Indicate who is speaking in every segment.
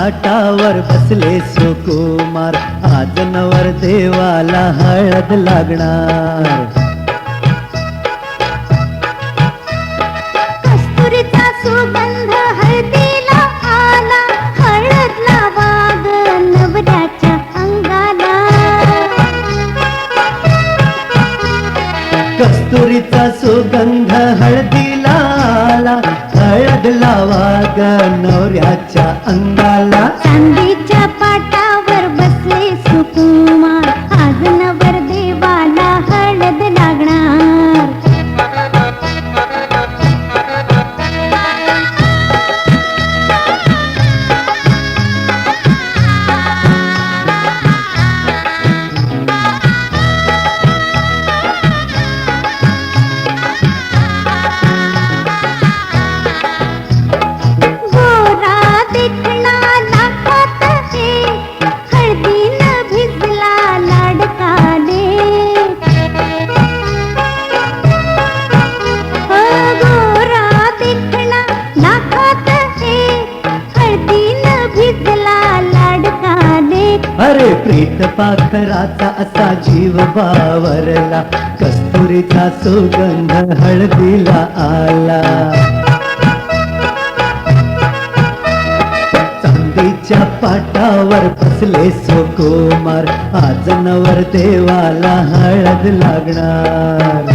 Speaker 1: पाटावर बसले सुकुमार, आज नवर देवाला हळद लागणार.
Speaker 2: कस्तुरीचा सुगंध हळदीला आला, हळद लावा ग नवऱ्याच्या अंगाला.
Speaker 1: कस्तुरीचा सुगंध हळदीला आला, हळद लावा ग नवऱ्याच्या अंगाला.
Speaker 2: चांदीच्या पाटावर बसले सुकुमार, आज नवर देवाला हळद लागणार. गोरा देखणा लाखात हे, हळदीनं भिजला लाडकाले. गोरा देखणा लाखात हे, हळदीनं भिजला लाडकाले.
Speaker 1: अरे प्रीत पाखराचा असा जीव बावरला, कस्तुरीचा सुगंध हळदीला आला. चांदीच्या पाटावर बसले सुकुमार, आज नवर देवाला हळद लागणार.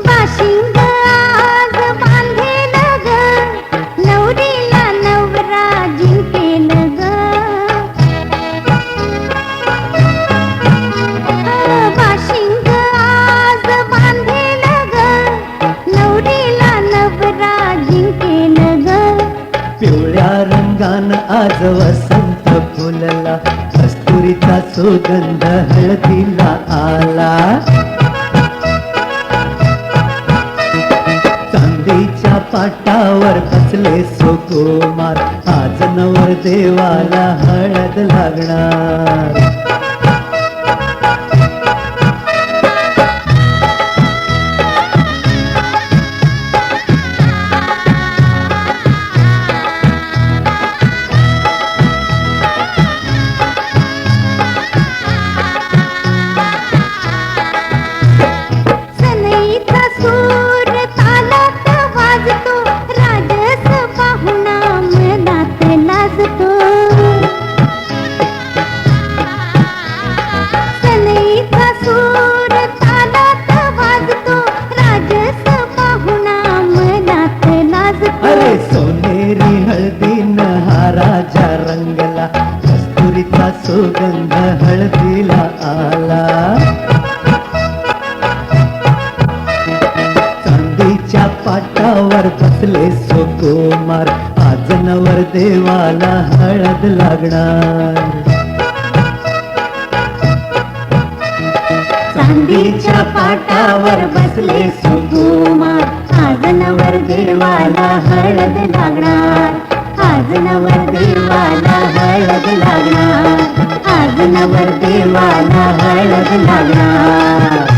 Speaker 2: बाशिंग आज बांधेल ग, नवरीला नवरा जिंकेल ग. बाशिंग आज बांधेल ग, नवरीला नवरा जिंकेल ग.
Speaker 1: पिवळ्या रंगान आज वसंत फुलला, कस्तुरीचा सुगंध हळदीला आला. चांदीच्या पाटावर बसले सुकुमार, आज नवर देवाला हळद लागणार.
Speaker 2: सनईचा सूर तालात वाजतो, राजस पाहुणा मनात लाजतो. सनईचा सूर तालात वाजतो, राजस पाहुणा मनात लाजतो.
Speaker 1: अरे सोनेरी हळदीन हा राजा रंगला, कस्तुरीचा सुगंध हळदीला आला. चांदीच्या पाटावर बसले सुकुमार, आज नवर देवाला हळद लागणार.
Speaker 2: चांदीच्या पाटावर बसले सुकुमार, आज नवर देवाला हळद लागणार. आज नवर देवाला हळद लागणार. आज नवर देवाला हळद लागणार.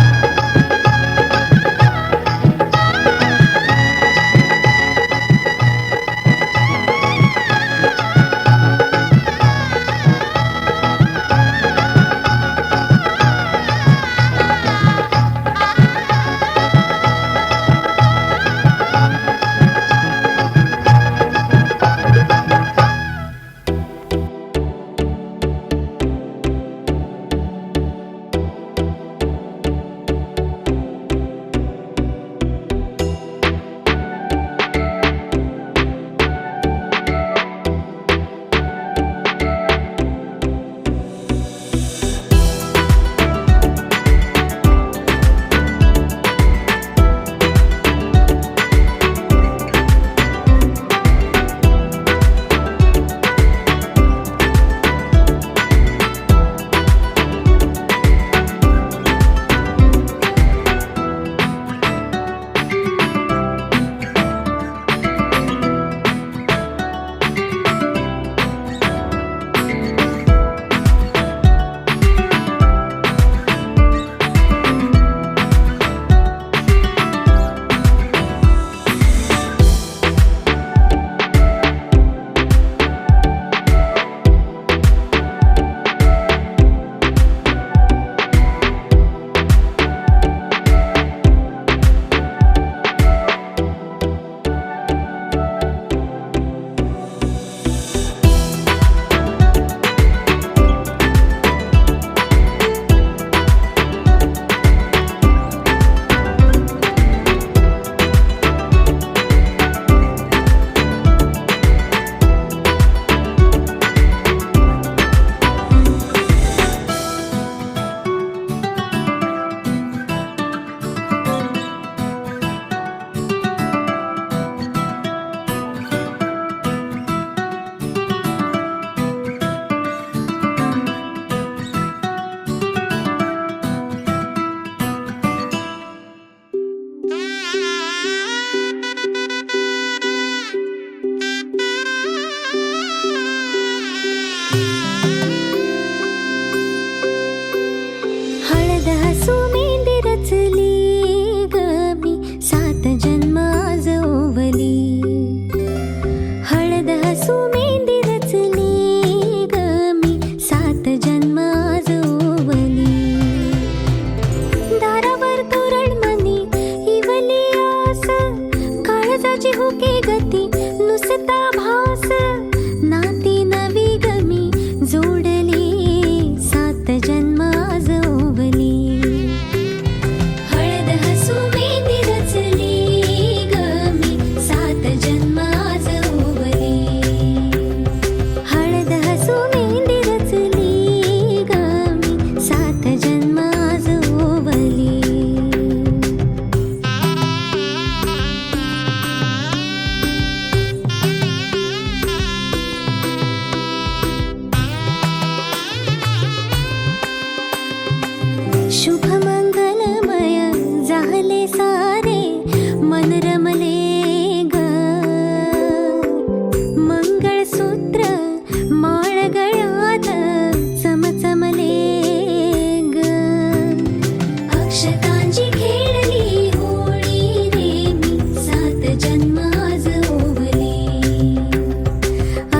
Speaker 2: अक्षतांची खेळली होळी रे मी सात जन्म आज ओवली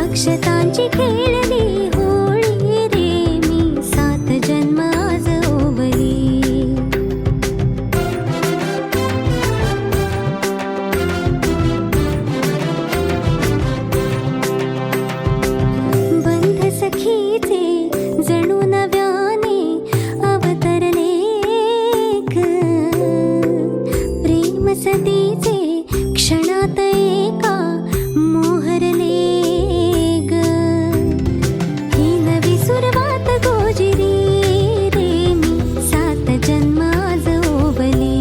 Speaker 2: अक्षतांची खेळली होळी रे मी सात जन्म आज ओवली बंध सखीचे जणू नव्याने अवतरले ग प्रेम सतीचे क्षणात एका मोहरले ग ही नवी सुरवात गोजिरी रे मी सात जन्म आज ओवली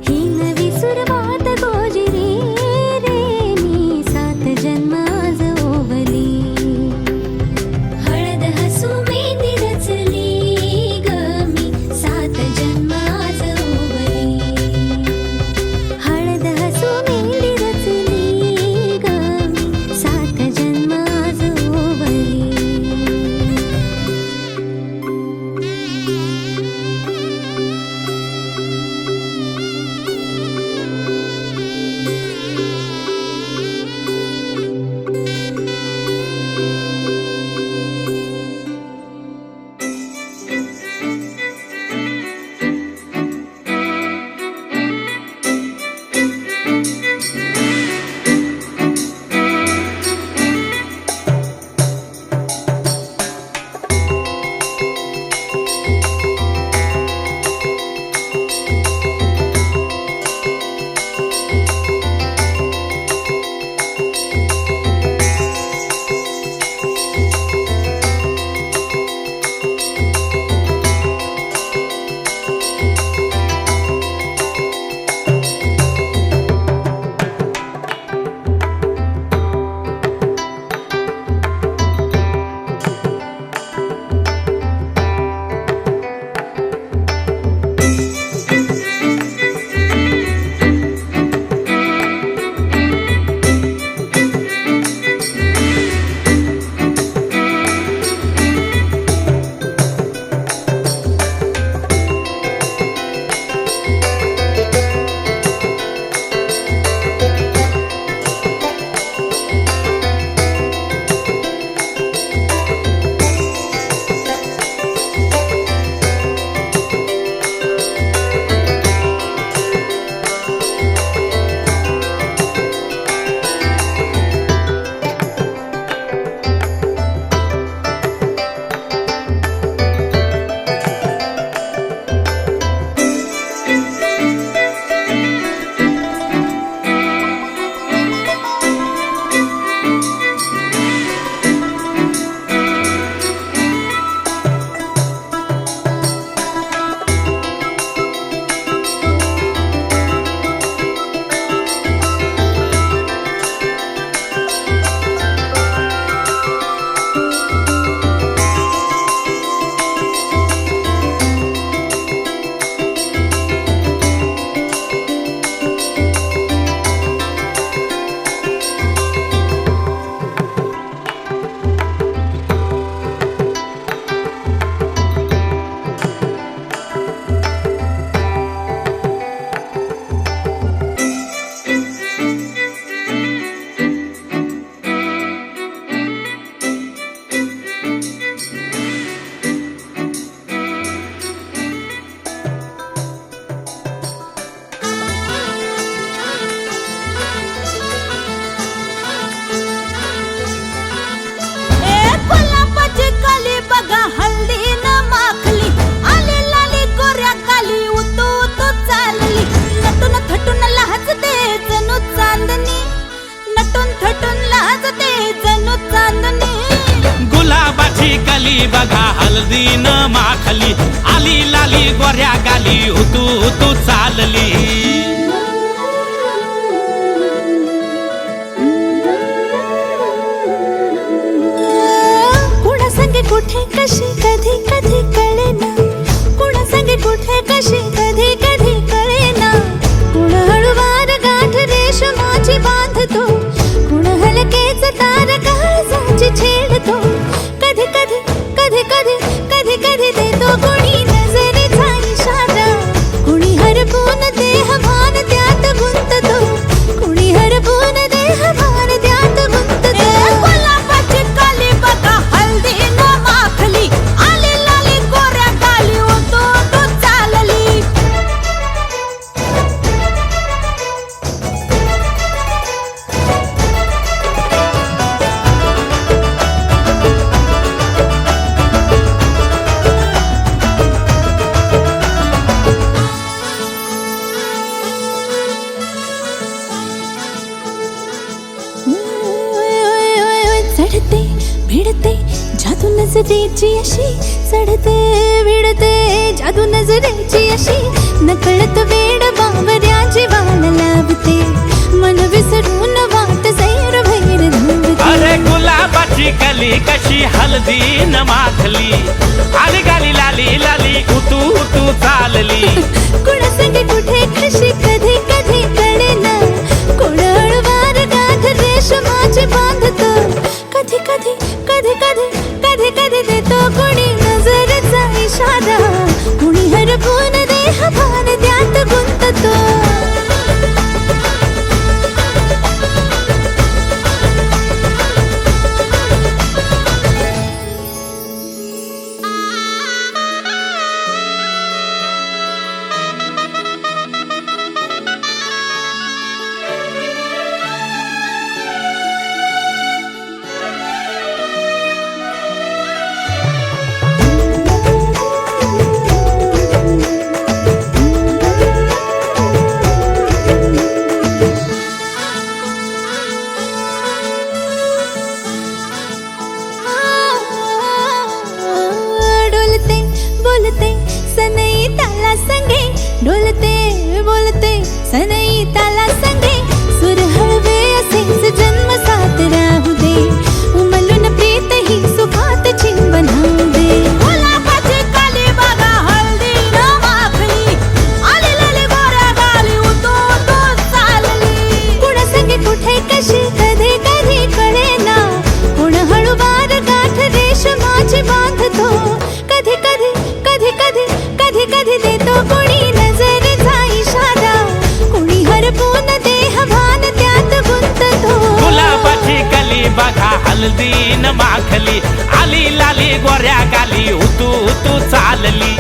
Speaker 2: ही नवी सुरवात गोजिरी रे मी सात जन्म आज ओवली हळद हसू मेहंदी रचली ग मी सात जन्म आज ओवली हळद हसू मेहंदी रचली ग मी सात जन्म आज ओवली
Speaker 3: आली बघा हल्दी न माखली, आली लाली गोऱ्या गाली, उतू उतू चालली.
Speaker 2: कुणा संगे कुठे कशी कधी कधी कळेना, कुणा संगे कुठे कशी कधी कधी कळेना. कुण हळूवार गाठ रेशमाची बांधतो, कुण हलकेच तार काळजाची छेडतो. कधी कधी कधी कधी कधी कधी देतो कोणी नजरेचा इशारा. हसतीची अशी चढते विडते जादू नजरेची अशी नकळत वेड बावऱ्या जीवाला लावते मन विसरून वाट सैर भैर धावते
Speaker 3: अरे गुलाबाची कली कशी हळदी न माखली आली गाली लाली लाली उतू उतू चालली
Speaker 2: कुणासंगे कुठे कशी कधी कधी कळेना कोण हळवार गाठ रेशमाची बांधतो कधी कधी कधी कधी कधी कधी देतो कोणी नजरेचा इशारा कुणी हरपून देह भान त्यात गुंततो डोलते बोलते सनई ताला संगे डोलते बोलते सनई ताला संगे सुर हळवे असेच जन्म साथ राहू दे उमलून प्रीत ही सुखात चिंबन होऊ दे गुलाबाची काली बघा हळदी न माखली आली लाली गोऱ्या गाली उतू उतू चालली कुणा संगे कुठे कशी कधी कधी कळेना कुण हळूवार गाठ रेशमाची बांधतो कधी कधी कधी कधी कधी कधी देतो कोणी नजरेचा इशारा कोणी हरपून देह भान त्यात गुंततो
Speaker 3: गुलाबाची कली बघा हळदी न माखली आली लाली गोऱ्या गाली उतू उतू चालली